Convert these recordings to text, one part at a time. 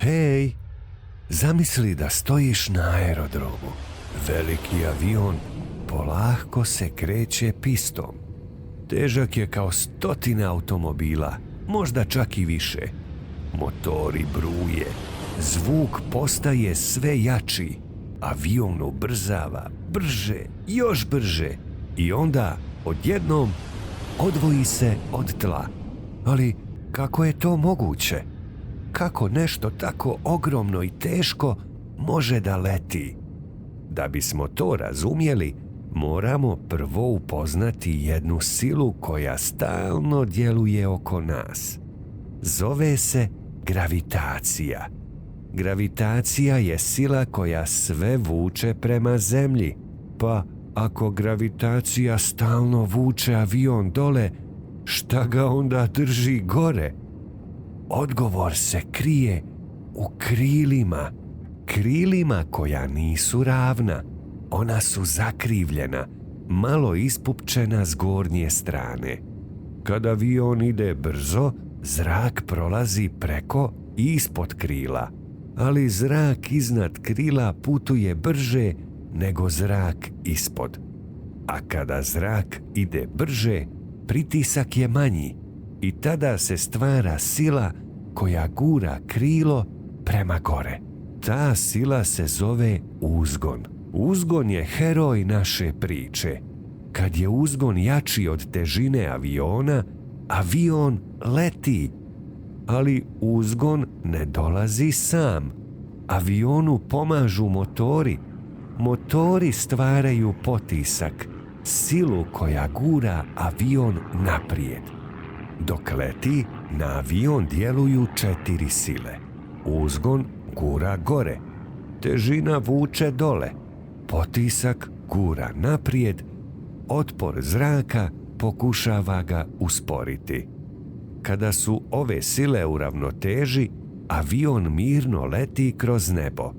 Hej, zamisli da stojiš na aerodromu. Veliki avion polako se kreće pistom. Težak je kao 100 automobila, možda čak i više. Motori bruje, zvuk postaje sve jači. Avion ubrzava, brže, još brže. I onda, odjednom, odvoji se od tla. Ali kako je to moguće? Kako nešto tako ogromno i teško može da leti? Da bismo to razumjeli, moramo prvo upoznati jednu silu koja stalno djeluje oko nas. Zove se gravitacija. Gravitacija je sila koja sve vuče prema zemlji. Pa ako gravitacija stalno vuče avion dole, šta ga onda drži gore? Odgovor se krije u krilima. Krilima koja nisu ravna. Ona su zakrivljena, malo ispupčena s gornje strane. Kad avion ide brzo, zrak prolazi preko i ispod krila, ali zrak iznad krila putuje brže nego zrak ispod. A kada zrak ide brže, pritisak je manji i tada se stvara sila koja gura krilo prema gore. Ta sila se zove uzgon. Uzgon je heroj naše priče. Kad je uzgon jači od težine aviona, avion leti. Ali uzgon ne dolazi sam. Avionu pomažu motori. Motori stvaraju potisak, silu koja gura avion naprijed. Dok leti, na avion djeluju 4 sile. Uzgon gura gore, težina vuče dole, potisak gura naprijed, otpor zraka pokušava ga usporiti. Kada su ove sile u ravnoteži, avion mirno leti kroz nebo.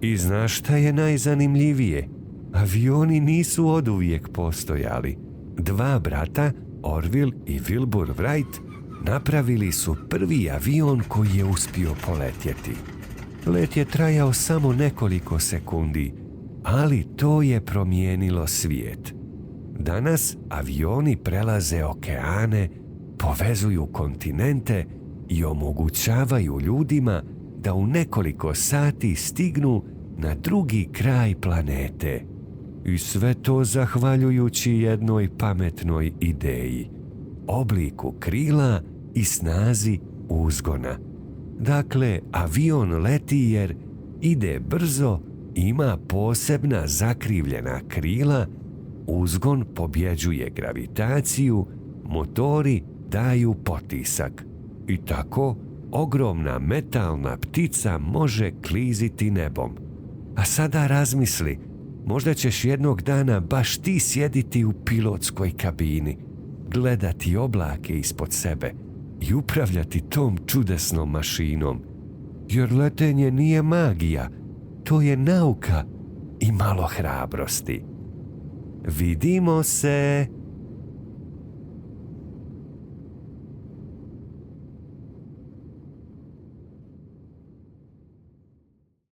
I znaš šta je najzanimljivije? Avioni nisu oduvijek postojali. 2 brata, Orville i Wilbur Wright, napravili su prvi avion koji je uspio poletjeti. Let je trajao samo nekoliko sekundi, ali to je promijenilo svijet. Danas avioni prelaze okeane, povezuju kontinente i omogućavaju ljudima da u nekoliko sati stignu na drugi kraj planete. I sve to zahvaljujući jednoj pametnoj ideji, obliku krila i snazi uzgona. Dakle, avion leti jer ide brzo, ima posebna zakrivljena krila, uzgon pobjeđuje gravitaciju, motori daju potisak. I tako ogromna metalna ptica može kliziti nebom. A sada razmisli, možda ćeš jednog dana baš ti sjediti u pilotskoj kabini, gledati oblake ispod sebe i upravljati tom čudesnom mašinom. Jer letenje nije magija, to je nauka i malo hrabrosti. Vidimo se!